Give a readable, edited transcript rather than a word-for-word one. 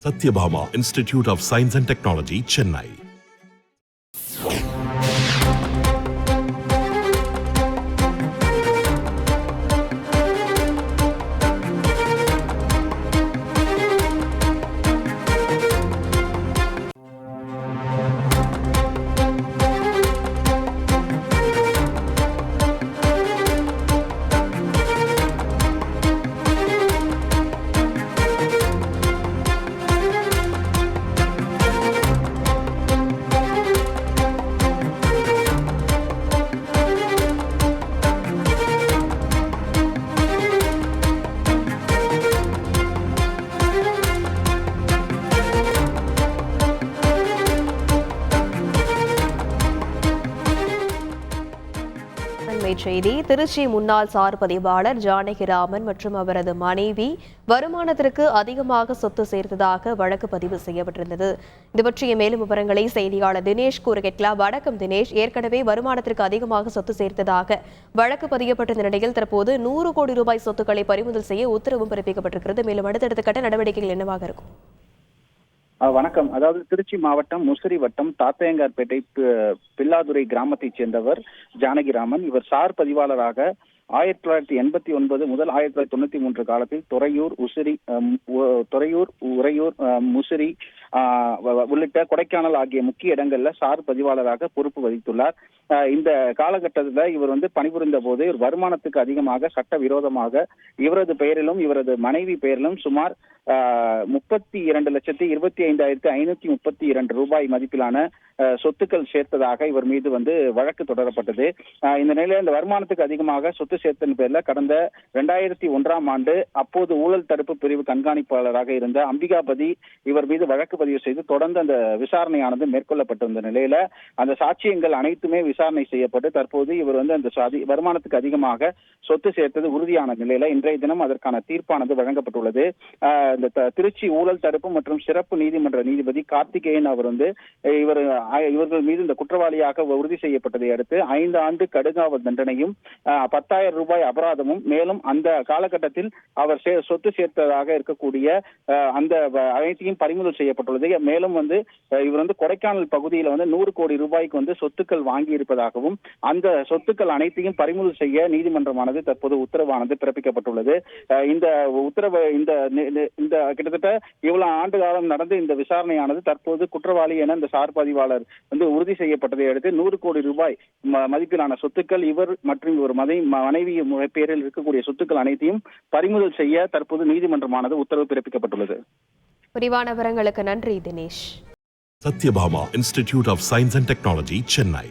Satyabhama Institute of Science and Technology, Chennai. செய்தி திருச்சி முன்னாள் sir பதிவாளர் ஜானகிராமன் மற்றும் அவரது மனைவி வருமானத்திற்கு அதிகமாக சொத்து சேர்த்ததாக வழக்கு பதிவு செய்யப்பட்டிருந்தது. இது பற்றிய மேலும் விவரங்களை செய்தியாளர் தினேஷ் கூற கேட்கலாம். வணக்கம் தினேஷ். ஏற்கனவே வருமானத்திற்கு அதிகமாக சொத்து சேர்த்ததாக வழக்கு பதியப்பட்ட நிலையில் தற்போது 100 கோடி ரூபாய் சொத்துக்களை பறிமுதல் செய்ய உத்தரவும் பிறப்பிக்கப்பட்டிருக்கிறது. மேலும் அடுத்தடுத்த கட்ட நடவடிக்கைகள் என்னவாக இருக்கும்? வணக்கம். அதாவது திருச்சி மாவட்டம் முசிறி வட்டம் தாத்தையங்கார்பேட்டை பில்லாதுரை கிராமத்தைச் சேர்ந்தவர் ஜானகிராமன். இவர் சார் பதிவாளராக 1989 முதல் 1993 காலத்தில் துறையூர், உறையூர், முசிறி உள்ளிட்ட கொடைக்கானல் ஆகிய முக்கிய இடங்கள்ல சார் பதிவாளராக பொறுப்பு வகித்துள்ளார். இந்த காலகட்டத்தில் இவர் பணிபுரிந்த போது வருமானத்துக்கு அதிகமாக சட்டவிரோதமாக இவரது பெயரிலும் இவரது மனைவி பெயரிலும் சுமார் 32,25,532 ரூபாய் மதிப்பிலான சொத்துக்கள் சேர்த்ததாக இவர் மீது வழக்கு தொடரப்பட்டது. இந்த நிலையில இந்த வருமானத்துக்கு அதிகமாக சொத்து சேர்த்தன் பேர்ல கடந்த 2001ஆம் ஆண்டு அப்போது ஊழல் தடுப்பு பிரிவு கண்காணிப்பாளராக இருந்த அம்பிகாபதி இவர் மீது வழக்கு பதிவு செய்து தொடர்ந்து அந்த விசாரணையானது மேற்கொள்ளப்பட்டிருந்த நிலையில அந்த சாட்சியங்கள் அனைத்துமே விசாரணை செய்யப்பட்டு தற்போது இவர் அந்த வருமானத்துக்கு அதிகமாக சொத்து சேர்த்தது உறுதியான நிலையில இன்றைய தினம் அதற்கான தீர்ப்பானது வழங்கப்பட்டுள்ளது. இந்த திருச்சி ஊழல் தடுப்பு மற்றும் சிறப்பு நீதிமன்ற நீதிபதி கார்த்திகேயன் அவர் இவர்கள் மீது இந்த குற்றவாளியாக உறுதி செய்யப்பட்டதை அடுத்து 5 ஆண்டு கடுங்காவல் தண்டனையும் 10,000 ரூபாய் அபராதமும் மேலும் அந்த காலகட்டத்தில் அவர் சொத்து சேர்த்ததாக இருக்கக்கூடிய அந்த அனைத்தையும் பறிமுதல் செய்யப்பட்டுள்ளது. மேலும் இவர் கொடைக்கானல் பகுதியில் 100 கோடி ரூபாய்க்கு சொத்துக்கள் வாங்கி இருப்பதாகவும் அந்த சொத்துக்கள் அனைத்தையும் பறிமுதல் செய்ய நீதிமன்றமானது தற்போது உத்தரவானது பிறப்பிக்கப்பட்டுள்ளது. இந்த உத்தரவு இந்த கிட்டத்தட்ட இவ்வளவு ஆண்டு காலம் நடந்த இந்த விசாரணையானது தற்போது குற்றவாளி என இந்த சார் பதிவாளர் உறுதி செய்யப்பட்டதை அடுத்து 100 கோடி ரூபாய் மதிப்பிலான சொத்துக்கள் இவர் மற்றும் இவர் மனைவி பேரில் இருக்கக்கூடிய சொத்துக்கள் அனைத்தையும் பறிமுதல் செய்ய தற்போது நீதிமன்றமானது உத்தரவு பிறப்பிக்கப்பட்டுள்ளது. விரிவான விவரங்களுக்கு நன்றி Dinesh. Satyabhama Institute of Science and Technology, Chennai.